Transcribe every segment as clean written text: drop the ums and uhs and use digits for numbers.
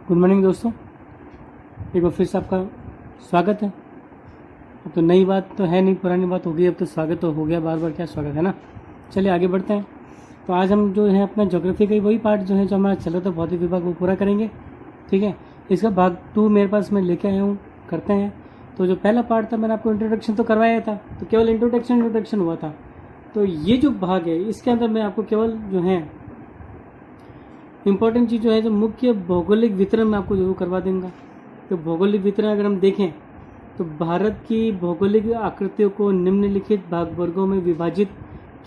Good morning दोस्तों, एक बार फिर से आपका स्वागत है। अब तो नई बात तो है नहीं, पुरानी बात हो गई, अब तो स्वागत तो हो गया, बार बार क्या स्वागत है ना। चलिए आगे बढ़ते हैं। तो आज हम जो है अपना ज्योग्राफी का वही पार्ट जो है जो हमारा चल रहा था भौतिक विभाग वो पूरा करेंगे। ठीक है, इसका भाग 2 मेरे पास मैं लेके आया हूँ, करते हैं। तो जो पहला पार्ट था मैंने आपको इंट्रोडक्शन तो करवाया था, तो केवल इंट्रोडक्शन हुआ था। तो ये जो भाग है इसके अंदर मैं आपको केवल जो है इम्पोर्टेंट चीज़ जो है, जो मुख्य भौगोलिक वितरण मैं आपको जरूर करवा दूंगा। तो भौगोलिक वितरण अगर हम देखें तो भारत की भौगोलिक आकृतियों को निम्नलिखित भाग वर्गों में विभाजित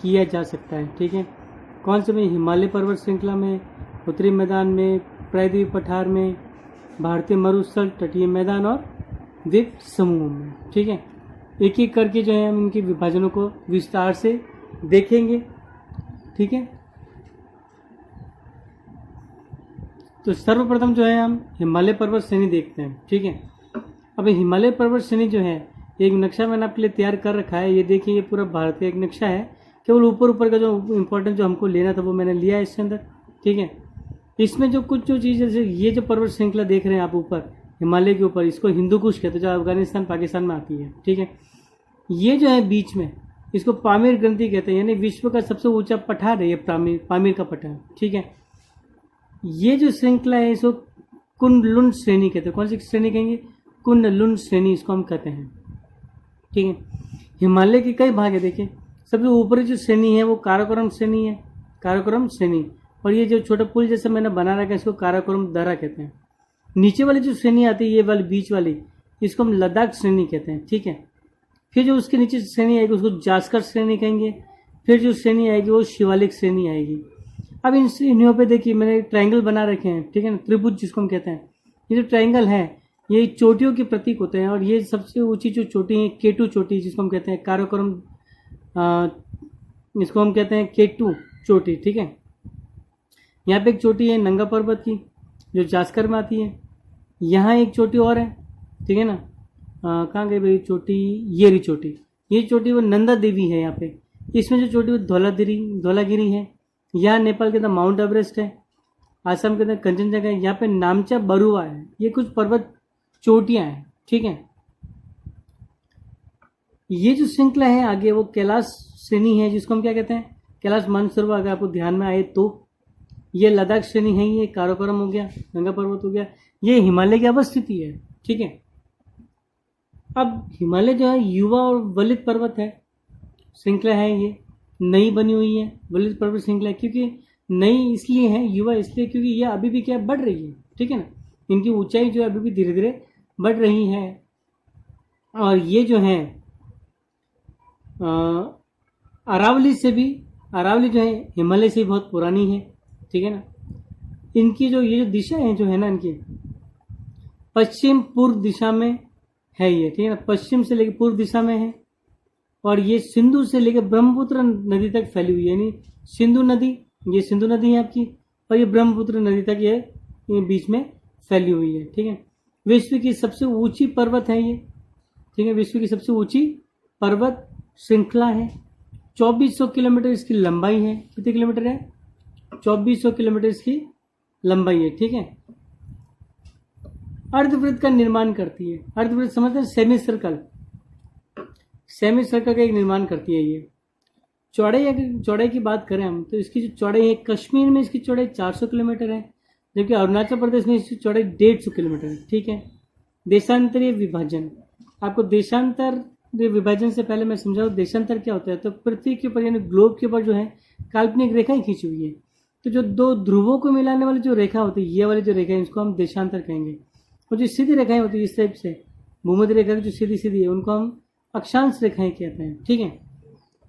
किया जा सकता है। ठीक है, कौन से में? हिमालय पर्वत श्रृंखला में, उत्तरी मैदान में, प्रायद्वीप पठार में, भारतीय मरुस्थल, तटीय मैदान और द्वीप समूह में। ठीक है, एक एक करके जो है हम इनके विभाजनों को विस्तार से देखेंगे। ठीक है, तो सर्वप्रथम जो है हम हिमालय पर्वत श्रेणी देखते हैं। ठीक है, अब हिमालय पर्वत श्रेणी जो है एक नक्शा मैंने आपके लिए तैयार कर रखा है। ये देखिए, ये पूरा भारत का एक नक्शा है। केवल ऊपर ऊपर का जो इम्पोर्टेंट जो हमको लेना था वो मैंने लिया है इसके अंदर। ठीक है, इसमें जो कुछ जो चीज़, जैसे ये जो पर्वत श्रृंखला देख रहे हैं आप ऊपर हिमालय के ऊपर, इसको हिंदू कुश कहते हैं, जो अफगानिस्तान पाकिस्तान में आती है। ठीक है, ये जो है बीच में, इसको पामीर ग्रंथि कहते हैं, यानी विश्व का सबसे ऊंचा पठार है ये पामीर का पठार। ठीक है, ये जो श्रृंखला है इसको कुनलुन श्रेणी कहते हैं। कौन सी श्रेणी कहेंगे? कुनलुन श्रेणी इसको हम कहते हैं। ठीक है, हिमालय के कई भाग है। देखिए, सबसे ऊपरी जो श्रेणी है वो काराकोरम श्रेणी है, काराकोरम श्रेणी। और ये जो छोटा पुल जैसे मैंने बना रखा है इसको काराकोरम दर्रा कहते हैं। नीचे वाली जो श्रेणी आती है, ये वाली बीच वाली, इसको हम लद्दाख श्रेणी कहते हैं। ठीक है, फिर जो उसके नीचे श्रेणी आएगी उसको जास्कर श्रेणी कहेंगे। फिर जो श्रेणी आएगी वो शिवालिक श्रेणी आएगी। अब इन श्रेणियों पे देखिए मैंने ट्रायंगल बना रखे हैं। ठीक है ना, त्रिभुज जिसको हम कहते हैं। ये जो ट्रायंगल है ये चोटियों के प्रतीक होते हैं, और ये सबसे ऊंची जो चोटी है केटू चोटी जिसको हम कहते हैं, काराकोरम, इसको हम कहते हैं केटू चोटी। ठीक है, यहाँ पे एक चोटी है नंगा पर्वत की जो जास्कर में आती है। यहाँ एक चोटी और है। ठीक है ना, कहाँ गई भाई चोटी? ये रही चोटी। ये चोटी वो नंदा देवी है यहाँ पे। इसमें जो चोटी वो धौलागिरी है। यहाँ नेपाल के अंदर माउंट एवरेस्ट है, आसाम के अंदर कंचनजंगा है, यहाँ पे नामचा बरुआ है। ये कुछ पर्वत चोटियां हैं। ठीक है, ये जो श्रृंखला है आगे वो कैलाश श्रेणी है, जिसको हम क्या कहते हैं? कैलाश मानसरोवर। अगर आपको ध्यान में आए तो ये लद्दाख श्रेणी है, ये काराकोरम हो गया, गंगा पर्वत हो गया, ये हिमालय की अवस्थिति है। ठीक है, अब हिमालय जो है युवा और वलित पर्वत है श्रृंखला है, ये नई बनी हुई है वलित पर्वत श्रृंखला। क्योंकि नई इसलिए है, युवा इसलिए क्योंकि ये अभी भी क्या बढ़ रही है। ठीक है ना, इनकी ऊंचाई जो है अभी भी धीरे धीरे बढ़ रही है। और ये जो है अरावली से भी, अरावली जो है हिमालय से बहुत पुरानी है। ठीक है ना, इनकी जो ये जो दिशा है जो है ना, इनकी पश्चिम पूर्व दिशा में है ये। ठीक है ना, पश्चिम से लेकर पूर्व दिशा में है। और ये सिंधु से लेकर ब्रह्मपुत्र नदी तक फैली हुई है। यानी सिंधु नदी, ये सिंधु नदी है आपकी, और ये ब्रह्मपुत्र नदी तक ये बीच में फैली हुई है। ठीक है, विश्व की सबसे ऊंची पर्वत है ये। ठीक है, विश्व की सबसे ऊंची पर्वत श्रृंखला है। 2400 किलोमीटर इसकी लंबाई है। कितने किलोमीटर है? 2400 किलोमीटर इसकी लंबाई है। ठीक है, अर्धवृत्त का निर्माण करती है। अर्धवृत्त समझते हैं? सेमी सर्कल, सेमी सर्कल का एक निर्माण करती है ये। चौड़ाई की बात करें हम तो इसकी जो चौड़ाई है, कश्मीर में इसकी चौड़ाई 400 किलोमीटर है, जबकि अरुणाचल प्रदेश में इसकी चौड़ाई 150 किलोमीटर है। ठीक है, देशांतरीय विभाजन। आपको देशांतर विभाजन से पहले मैं समझाऊं देशांतर क्या होता है। तो पृथ्वी के ऊपर यानी ग्लोब के ऊपर जो है काल्पनिक रेखाएं खींची हुई है। तो जो दो ध्रुवों को मिलाने वाली जो रेखा होती है, ये वाली जो रेखा है इसको हम देशांतर कहेंगे। और जो सीधी रेखाएं होती है इस टाइप से, भूमध्य रेखा की जो सीधी सीधी है उनको हम अक्षांश रेखाएं कहते हैं। ठीक है,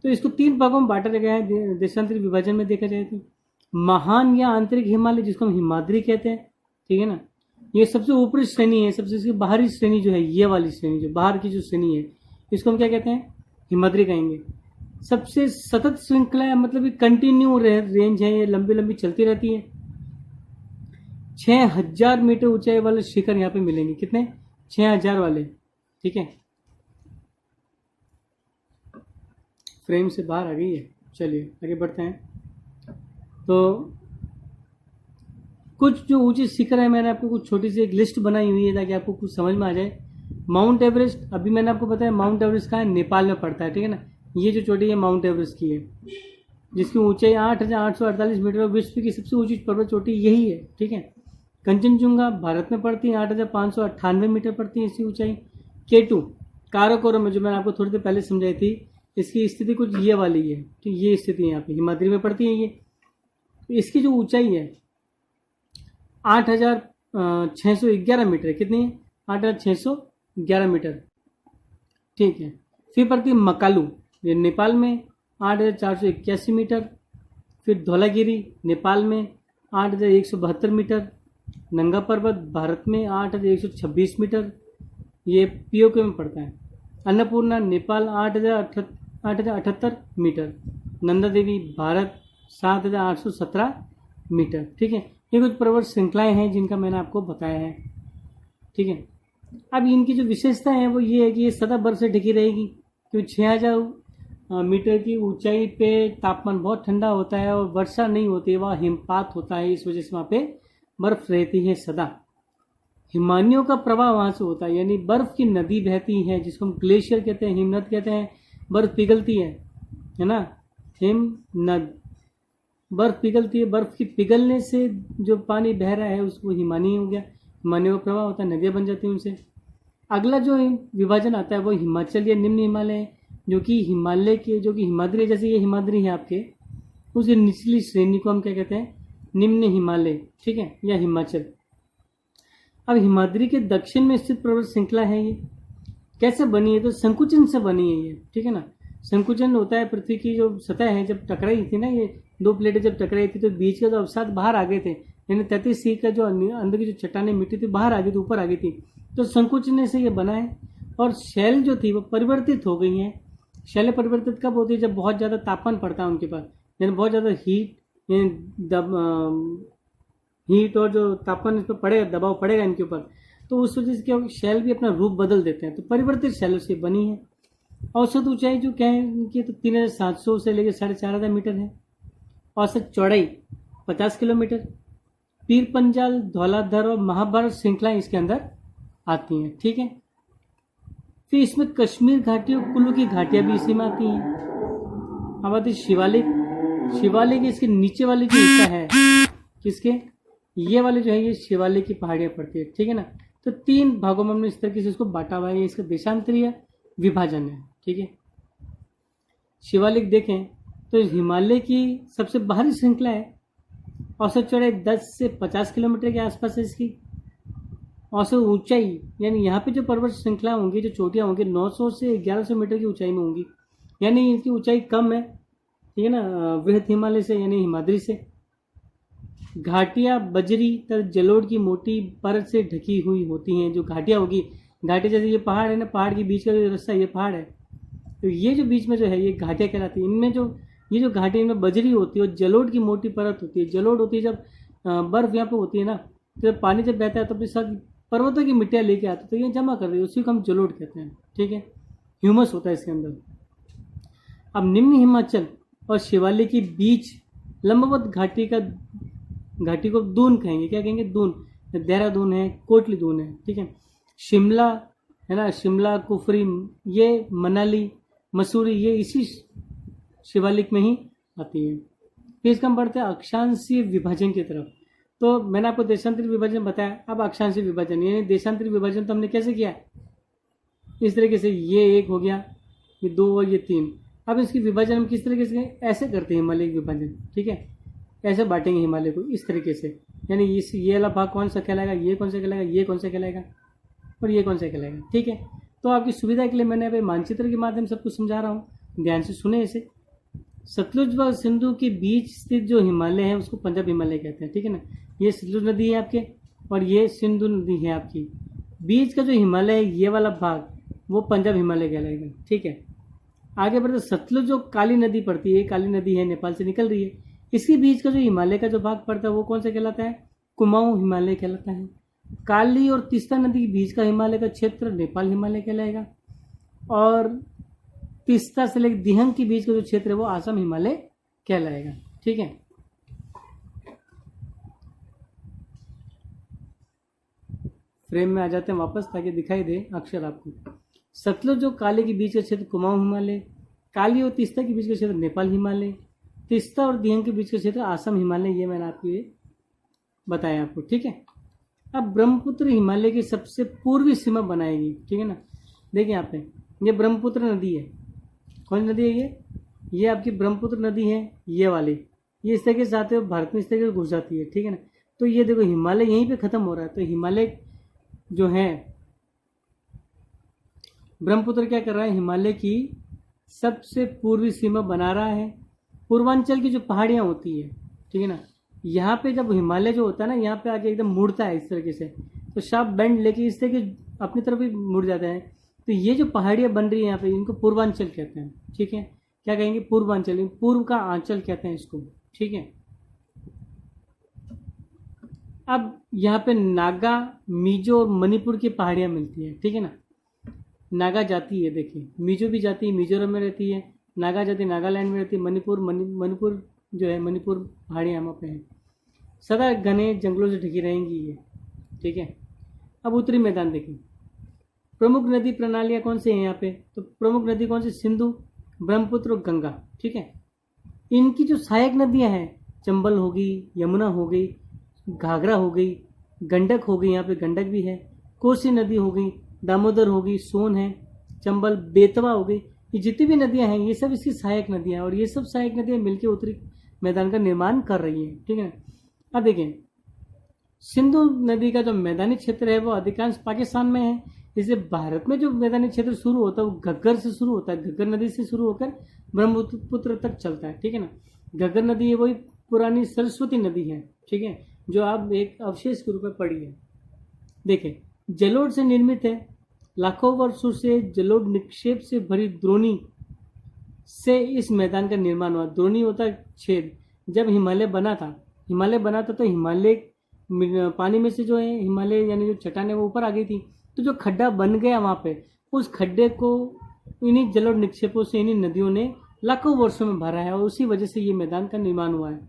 तो इसको 3 भागों में बांटा गया है देशांतरिक विभाजन में देखा जाए तो। महान या आंतरिक हिमालय जिसको हम हिमाद्री कहते हैं। ठीक है ना, ये सबसे ऊपरी श्रेणी है। सबसे इसकी बाहरी श्रेणी जो है, ये वाली श्रेणी जो बाहर की जो श्रेणी है इसको हम क्या कहते हैं? हिमाद्री कहेंगे। सबसे सतत श्रृंखला है, मतलब ये कंटिन्यू रेंज है, ये लंबी लंबी चलती रहती है। 6000 मीटर ऊंचाई वाले शिखर यहाँ पे मिलेंगे। कितने? 6000 वाले। ठीक है, फ्रेम से बाहर आ गई है। चलिए आगे बढ़ते हैं। तो कुछ जो ऊंचे शिखर है, मैंने आपको कुछ छोटी सी एक लिस्ट बनाई हुई है ताकि आपको कुछ समझ में आ जाए। माउंट एवरेस्ट, अभी मैंने आपको बताया माउंट एवरेस्ट कहाँ है, नेपाल में पड़ता है, ठीक है ना। ये जो चोटी है माउंट एवरेस्ट की है, जिसकी ऊंचाई 8,848 मीटर और विश्व की सबसे ऊंची पर्वत चोटी यही है, ठीक है। कंचनजुंगा भारत में पड़ती है, 8,598 मीटर पड़ती है इसकी ऊंचाई। केटू काराकोरम में, जो मैंने आपको थोड़ी देर पहले समझाई थी, इसकी स्थिति कुछ ये वाली है, ठीक, ये स्थिति यहाँ पे हिमाद्री में पड़ती है ये। इसकी जो ऊंचाई है 8,611 मीटर, कितनी है, 8,611 मीटर, ठीक है। फिर पड़ती है मकालू, ये नेपाल में 8,481 मीटर। फिर धौलागिरी नेपाल में 8,172 मीटर। नंगा पर्वत भारत में 8,126 मीटर, ये पीओके में पड़ता है। अन्नपूर्णा नेपाल 8,078 मीटर। नंदा देवी भारत 7,817 मीटर, ठीक है। ये कुछ पर्वत श्रृंखलाएं हैं जिनका मैंने आपको बताया है, ठीक है। अब इनकी जो विशेषता है वो ये है कि ये सदा बर्फ से ढकी रहेगी, क्योंकि 6,000 मीटर की ऊंचाई पे तापमान बहुत ठंडा होता है और वर्षा नहीं होती है, वहाँ हिमपात होता है, इस वजह से वहाँ पे बर्फ रहती है सदा। हिमानियों का प्रवाह वहाँ से होता है, यानी बर्फ की नदी बहती है जिसको हम ग्लेशियर कहते हैं, हिमनद कहते हैं। बर्फ पिघलती है ना, हिम नद, बर्फ पिघलती है, बर्फ की पिघलने से जो पानी बह रहा है उसको हिमानी हो गया, हिमानियों का प्रवाह होता है, नदियाँ बन जाती हैं उनसे। अगला जो विभाजन आता है वो हिमाचल या निम्न हिमालय, जो कि हिमालय के, जो कि हिमाद्री, जैसे ये हिमाद्री है आपके, उसकी निचली श्रेणी को हम क्या कहते हैं, निम्न हिमालय, ठीक है, या हिमाचल। अब हिमाद्री के दक्षिण में स्थित पर्वत श्रृंखला है, ये कैसे बनी है, तो संकुचन से बनी है ये, ठीक है ना। संकुचन होता है, पृथ्वी की जो सतह है जब टकराई थी ना, ये दो प्लेटें जब टकराई थी तो बीच का जो अवसाद बाहर आ गए थे, यानी 33 का जो अंदर की जो चट्टाने मिट्टी थी बाहर आ गई थी, ऊपर आ गई थी, तो संकुचन से ये बना है। और शैल जो थी वो परिवर्तित हो गई हैं। शैलें परिवर्तित कब होती है, जब बहुत ज़्यादा तापमान पड़ता है उनके पास, यानी बहुत ज़्यादा हीट और जो तापमान इस पर पड़ेगा, दबाव पड़ेगा इनके ऊपर, तो उस वजह से क्या होगा, शैल भी अपना रूप बदल देते हैं, तो परिवर्तित शैलों से बनी है। औसत ऊंचाई जो क्या है इनकी, तो 3,700 से लेकर 4,500 मीटर है। औसत चौड़ाई 50 किलोमीटर। पीर पंजाल, धौलाधर और महाभारत श्रृंखलाएं इसके अंदर आती हैं, ठीक है। फिर इसमें कश्मीर घाटी और कुल्लू की घाटियां भी इसी में आती हैं। अब आती शिवालिक। शिवालिक इसके नीचे वाली जो हिस्सा है, किसके, ये वाले जो है ये शिवालिक की पहाड़ियां पड़ती है, ठीक है ना। तो 3 भागों में हमने इस तरीके से इसको बांटा हुआ है, इसका देशांतरीय विभाजन है, ठीक है। शिवालिक देखें तो हिमालय की सबसे बाहरी श्रृंखला है। औसत चौड़ाई 10 से 50 किलोमीटर के आसपास है इसकी। औसत ऊंचाई, यानी यहाँ पे जो पर्वत श्रृंखला होंगी, जो चोटियाँ होंगी, 900 से 1100 मीटर की ऊंचाई में होंगी, यानी इनकी ऊंचाई कम है, ठीक है ना, वृहद हिमालय से, यानी हिमाद्री से। घाटियाँ बजरी तथा जलोढ़ की मोटी परत से ढकी हुई होती हैं। जो घाटियाँ होगी, घाटी जैसे ये पहाड़ है ना, पहाड़ के बीच का जो रास्ता, ये पहाड़ है, तो ये जो बीच में जो है ये घाटियाँ कहलाती हैं। इनमें जो ये जो घाटी, इनमें बजरी होती है और जलोढ़ की मोटी परत होती है। जलोढ़ होती है जब बर्फ यहाँ पे होती है ना, तो जब पानी जब बहता है तो अपने साथ पर्वतों की मिट्टियाँ लेके आते, तो ये जमा कर रही है, उसी को हम जलोढ़ कहते हैं, ठीक है। ह्यूमस होता है इसके अंदर। अब निम्न हिमाचल और शिवालिक के बीच लंबवत घाटी को दून कहेंगे, क्या कहेंगे, दून। देहरादून है, कोटली दून है, ठीक है। शिमला है ना, शिमला, कुफरी, ये मनाली, मसूरी, ये इसी शिवालिक में ही आती है। फिर इसका हम बढ़ते हैं अक्षांशीय विभाजन की तरफ। तो मैंने आपको देशांतरित विभाजन बताया, अब अक्षांशीय विभाजन, यानी देशांतरित विभाजन तो हमने कैसे किया, इस तरीके से, ये 1 हो गया, ये 2 और ये 3। अब इसकी विभाजन हम किस तरीके से, ऐसे करते हैं हिमालय की विभाजन, ठीक है, ऐसे बांटेंगे हिमालय को इस तरीके से, यानी ये वाला भाग कौन सा कहलाएगा, ये कौन सा कहलाएगा, ये कौन सा कहलाएगा और ये कौन सा कहलाएगा, ठीक है। तो आपकी सुविधा के लिए मैंने अभी मानचित्र के माध्यम से सब कुछ समझा रहा हूँ, ध्यान से सुने इसे। सतलुज व सिंधु के बीच स्थित जो हिमालय है उसको पंजाब हिमालय कहते हैं, ठीक है ना। ये सतलुज नदी है आपके और ये सिंधु नदी है आपकी। बीच का जो हिमालय है, ये वाला भाग, वो पंजाब हिमालय कहलाएगा, ठीक है। आगे बढ़ते, सतलुज जो काली नदी पड़ती है, काली नदी है, नेपाल से निकल रही है, इसके बीच का जो हिमालय का जो भाग पड़ता है वो कौन सा कहलाता है, कुमाऊं हिमालय कहलाता है। काली और तीस्ता नदी के बीच का हिमालय का क्षेत्र नेपाल हिमालय कहलाएगा। और तीस्ता से लेकर दिहंग के बीच का जो क्षेत्र है वो आसाम हिमालय कहलाएगा, ठीक है। फ्रेम में आ जाते हैं वापस ताकि दिखाई दे अक्षर आपको। सतलुज और काली के बीच का क्षेत्र कुमाऊं हिमालय, काली और तीस्ता के बीच का क्षेत्र नेपाल हिमालय, तीस्ता और दिहंग के बीच का क्षेत्र आसम हिमालय। ये मैंने आपको ये बताया आपको, ठीक है। अब ब्रह्मपुत्र हिमालय की सबसे पूर्वी सीमा बनाएगी, ठीक है ना। देखिए यहाँ पे ये ब्रह्मपुत्र नदी है। कौन सी नदी है ये आपकी ब्रह्मपुत्र नदी है, ये वाली। ये इस तरीके से आते हुए भारत में इस तरीके से घुस जाती है, ठीक है ना। तो ये देखो हिमालय यहीं पे खत्म हो रहा है। तो हिमालय जो है ब्रह्मपुत्र क्या कर रहा है, हिमालय की सबसे पूर्वी सीमा बना रहा है। पूर्वांचल की जो पहाड़ियाँ होती है, ठीक है ना, यहाँ पे जब हिमालय जो होता है ना, यहाँ पे आके एकदम मुड़ता है इस तरीके से, तो शार्प बेंड लेके इस तरीके अपनी तरफ ही मुड़ जाता है। तो ये जो पहाड़ियाँ बन रही है यहाँ पे, इनको पूर्वांचल कहते हैं, ठीक है। क्या कहेंगे, पूर्वांचल, पूर्व का आंचल कहते हैं इसको, ठीक है। अब यहाँ पे नागा, मिजो और मणिपुर की पहाड़ियाँ मिलती है, ठीक है ना। नागा जाति है, देखिए मिजो भी जाती है, मिजोरम में रहती है। नागा जाति नागालैंड में रहती है। मणिपुर जो है, मणिपुर पहाड़ियाँ वहाँ पे हैं। सदा घने जंगलों से ढकी रहेंगी ये, ठीक है। अब उत्तरी मैदान देखिए, प्रमुख नदी प्रणालियाँ कौन सी हैं यहाँ पे, तो प्रमुख नदी कौन सी, सिंधु, ब्रह्मपुत्र और गंगा, ठीक है। इनकी जो सहायक नदियाँ हैं, चंबल हो गई, यमुना हो गई, घाघरा हो गई, गंडक हो गई, यहाँ पे गंडक भी है, कोसी नदी हो गई, दामोदर हो गई, सोन है, चंबल, बेतवा हो गई। ये जितनी भी नदियां हैं ये सब इसकी सहायक नदियां हैं, और ये सब सहायक नदियां मिलकर उत्तरी मैदान का निर्माण कर रही हैं, ठीक है। अब देखें, सिंधु नदी का जो मैदानी क्षेत्र है वो अधिकांश पाकिस्तान में है। इसलिए भारत में जो मैदानी क्षेत्र शुरू होता है वो घग्गर से शुरू होता है, घग्गर नदी से शुरू होकर ब्रह्मपुत्र तक चलता है, ठीक है ना। घग्गर नदी वही पुरानी सरस्वती नदी है, ठीक है, जो आप एक अवशेष के रूप में पड़ी है। देखें, जलोढ़ से निर्मित है। लाखों वर्षों से जलोढ़ निक्षेप से भरी द्रोणी से इस मैदान का निर्माण हुआ। द्रोणी होता है छेद। जब हिमालय बना था तो हिमालय पानी में से जो है हिमालय यानी जो चट्टान है वो ऊपर आ गई थी। तो जो खड्डा बन गया वहाँ पे, उस खड्डे को इन्हीं जलोढ़ निक्षेपों से, इन्हीं नदियों ने लाखों वर्षों में भरा है, और उसी वजह से ये मैदान का निर्माण हुआ है।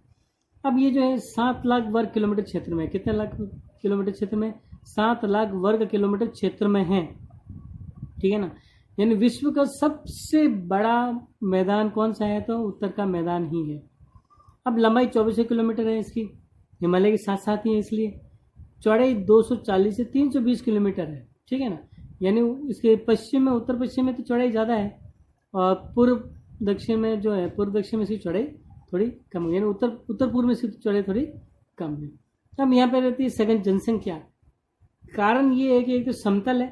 अब ये जो है 7 लाख वर्ग किलोमीटर क्षेत्र में, कितने लाख किलोमीटर क्षेत्र में, 7 लाख वर्ग किलोमीटर क्षेत्र में है, ठीक है ना। यानी विश्व का सबसे बड़ा मैदान कौन सा है, तो उत्तर का मैदान ही है। अब लंबाई 24 किलोमीटर है इसकी, हिमालय के साथ साथ ही है, इसलिए चौड़ाई 240 से 320 किलोमीटर है, ठीक है ना। यानी इसके पश्चिम में, उत्तर पश्चिम में तो चौड़ाई ज़्यादा है, और पूर्व दक्षिण में जो है, पूर्व दक्षिण में इसकी चौड़ाई थोड़ी कम है, यानी उत्तर पूर्व में इसकी चौड़ाई थोड़ी कम है। अब यहाँ पे रहती है सघन जनसंख्या। कारण ये है कि एक तो समतल है,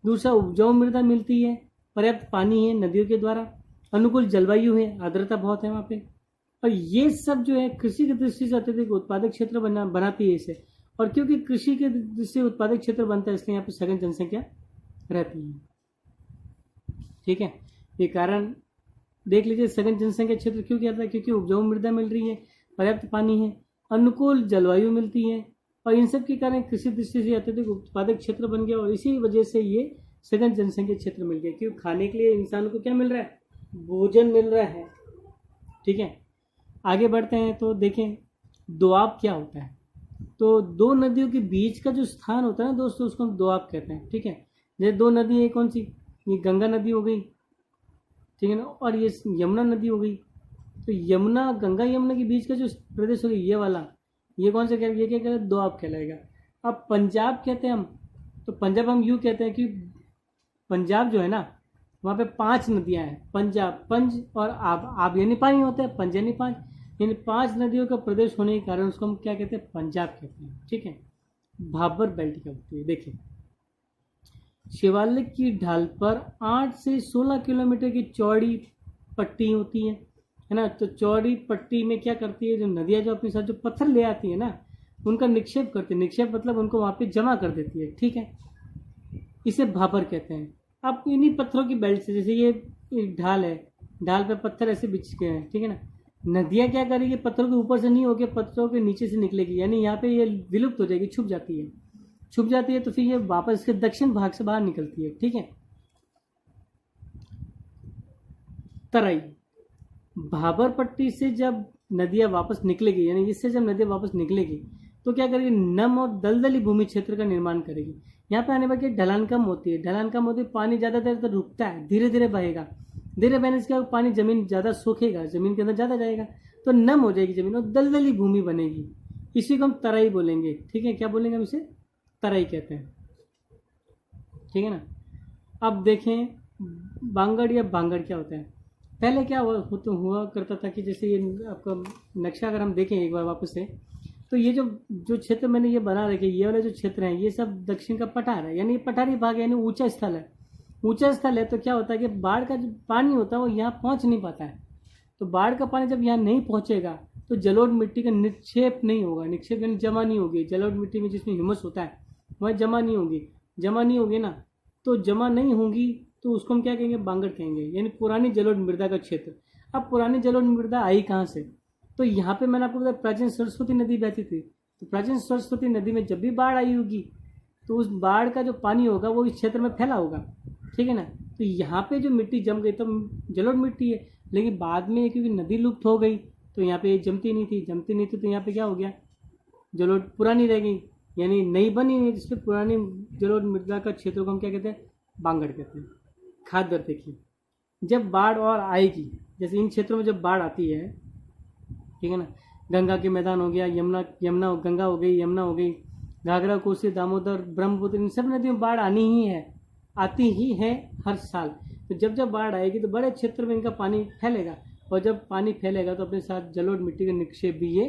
दूसरा उपजाऊ मृदा मिलती है, पर्याप्त पानी है नदियों के द्वारा, अनुकूल जलवायु है, आर्द्रता बहुत है वहाँ पे, और ये सब जो है कृषि की दृष्टि से अत्यधिक उत्पादक क्षेत्र बनाती है इसे। और क्योंकि कृषि के दृष्टि से उत्पादक क्षेत्र बनता है, इसलिए यहाँ पे सघन जनसंख्या रहती है, ठीक है। ये कारण देख लीजिए, सघन जनसंख्या क्षेत्र क्यों कहता है, क्योंकि उपजाऊ मृदा मिल रही है, पर्याप्त पानी है, अनुकूल जलवायु मिलती है, और इन सब के कारण कृषि दृष्टि से अत्यधिक उत्पादक क्षेत्र बन गया, और इसी वजह से ये सघन जनसंख्या क्षेत्र मिल गया। क्योंकि खाने के लिए इंसान को क्या मिल रहा है, भोजन मिल रहा है, ठीक है। आगे बढ़ते हैं तो देखें दोआब क्या होता है। तो दो नदियों के बीच का जो स्थान होता है ना दोस्तों, उसको हम दोआब कहते हैं, ठीक है। ये दो नदी है, कौन सी, ये गंगा नदी हो गई, ठीक है ना, और ये यमुना नदी हो गई। तो यमुना, गंगा यमुना के बीच का जो प्रदेश हो गया ये वाला, ये कौन सा ये क्या कहते हैं, दोआब कहलाएगा। अब पंजाब कहते हैं हम, तो पंजाब हम यूँ कहते हैं कि पंजाब जो है ना, वहाँ पे 5 नदियाँ हैं। पंजाब, पंज और आब यानी पानी होता है, पंज यानी 5, यानी 5 नदियों का प्रदेश होने के कारण उसको हम क्या कहते हैं, पंजाब कहते हैं, ठीक है। भाबर बेल्ट क्या होती है, देखिए शिवालिक की ढाल पर 8 से 16 किलोमीटर की चौड़ी पट्टी होती है ना। तो चौड़ी पट्टी में क्या करती है, जो नदियाँ जो अपने साथ जो पत्थर ले आती है ना, उनका निक्षेप करती है। निक्षेप मतलब उनको वहाँ पे जमा कर देती है, ठीक है। इसे भाबर कहते हैं। अब इन्हीं पत्थरों की बेल्ट से, जैसे ये ढाल है, ढाल पे पत्थर ऐसे बिछ गए हैं, ठीक है ना। नदियाँ क्या करेगी, पत्थरों के ऊपर से नहीं होकर पत्थरों के नीचे से निकलेगी, यानी यहाँ पे ये विलुप्त हो जाएगी, छुप जाती है, तो फिर ये वापस इसके दक्षिण भाग से बाहर निकलती है, ठीक है। तराई, भाबर पट्टी से जब नदियाँ वापस निकलेगी, यानी इससे जब नदियाँ वापस निकलेगी तो क्या करेगी, नम और दलदली भूमि क्षेत्र का निर्माण करेगी। यहाँ पे आने पर ढलान कम होती है, ढलान कम होती है, पानी ज़्यादा देर तक रुकता है, धीरे धीरे बहेगा, धीरे बहने से क्या पानी जमीन ज़्यादा सोखेगा, जमीन के अंदर ज़्यादा जाएगा, तो नम हो जाएगी जमीन और दलदली भूमि बनेगी। इसी को हम तराई बोलेंगे। ठीक है, क्या बोलेंगे हम इसे, तराई कहते हैं। ठीक है ना। अब देखें बांगड़ या भांगड़ क्या होता है। पहले क्या हुआ करता था कि जैसे ये आपका नक्शा अगर हम देखें एक बार वापस से, तो ये जो क्षेत्र मैंने ये बना रखे, ये वाले जो क्षेत्र हैं, ये सब दक्षिण का पठार है, यानी ये पठारी भाग है, यानी ऊंचा स्थल है। ऊंचा स्थल है तो क्या होता है कि बाढ़ का जो पानी होता है वो यहाँ पहुँच नहीं पाता है। तो बाढ़ का पानी जब यहाँ नहीं पहुँचेगा तो जलोढ़ मिट्टी का निक्षेप नहीं होगा, निक्षेप यानी जमा नहीं होगी। जलोढ़ मिट्टी में जिसमें ह्यूमस होता है वह जमा नहीं होगी, जमा नहीं होगी ना, तो जमा नहीं होगी तो उसको हम क्या कहेंगे, बांगड़ कहेंगे, यानी पुरानी जलोढ़ मृदा का क्षेत्र। अब पुरानी जलोढ़ मृदा आई कहाँ से, तो यहाँ पे मैंने आपको बताया प्राचीन सरस्वती नदी बहती थी। तो प्राचीन सरस्वती नदी में जब भी बाढ़ आई होगी तो उस बाढ़ का जो पानी होगा वो इस क्षेत्र में फैला होगा। ठीक है ना। तो यहाँ पे जो मिट्टी जम गई तो जलोढ़ मिट्टी है, लेकिन बाद में क्योंकि नदी लुप्त हो गई तो यहाँ पे जमती नहीं थी तो यहाँ पे क्या हो गया, जलोढ़ पुरानी रह गई, यानी नई बनी नहीं, जिसपे पुरानी जलोढ़ मृदा का क्षेत्र को हम क्या कहते हैं, बांगड़ कहते हैं। खाद दर देखिए, जब बाढ़ और आएगी, जैसे इन क्षेत्रों में जब बाढ़ आती है, ठीक है ना, गंगा के मैदान हो गया, यमुना गंगा हो गई, यमुना हो गई, घाघरा, कोसी, दामोदर, ब्रह्मपुत्र, इन सब नदियों में बाढ़ आती ही है हर साल। तो जब जब बाढ़ आएगी तो बड़े क्षेत्र में इनका पानी फैलेगा, और जब पानी फैलेगा तो अपने साथ जलोढ़ मिट्टी का निक्षेप भी ये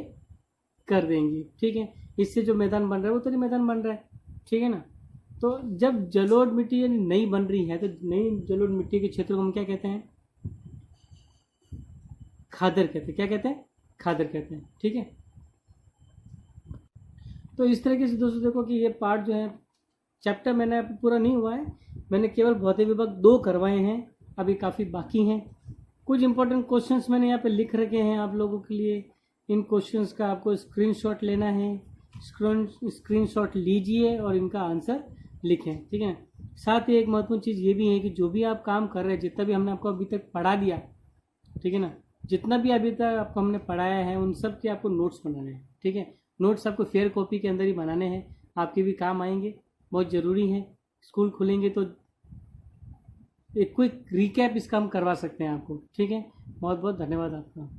कर देंगी। ठीक है, इससे जो मैदान बन रहा है वो तो मैदान बन रहा है। ठीक है ना। तो जब जलोढ़ मिट्टी यानी नई बन रही है तो नई जलोढ़ मिट्टी के क्षेत्र को हम क्या कहते हैं, खादर कहते हैं। क्या कहते हैं, खादर कहते हैं। ठीक है। तो इस तरीके से दोस्तों देखो कि ये पार्ट जो है चैप्टर मैंने पूरा नहीं हुआ है, मैंने केवल भौतिक विभाग 2 करवाए हैं, अभी काफ़ी बाकी हैं। कुछ इंपॉर्टेंट क्वेश्चंस मैंने यहाँ पे लिख रखे हैं आप लोगों के लिए। इन क्वेश्चंस का आपको स्क्रीनशॉट लेना है, स्क्रीनशॉट लीजिए और इनका आंसर लिखें। ठीक है। साथ ही एक महत्वपूर्ण चीज़ ये भी है कि जो भी आप काम कर रहे हैं, जितना भी हमने आपको अभी तक पढ़ा दिया, ठीक है ना, जितना भी अभी तक आपको हमने पढ़ाया है उन सब के आपको नोट्स बनाने हैं। ठीक है, नोट्स आपको फेयर कॉपी के अंदर ही बनाने हैं, आपके भी काम आएंगे, बहुत ज़रूरी है। स्कूल खुलेंगे तो एक क्विक रिकैप इसका हम करवा सकते हैं आपको। ठीक है, बहुत बहुत धन्यवाद आपका।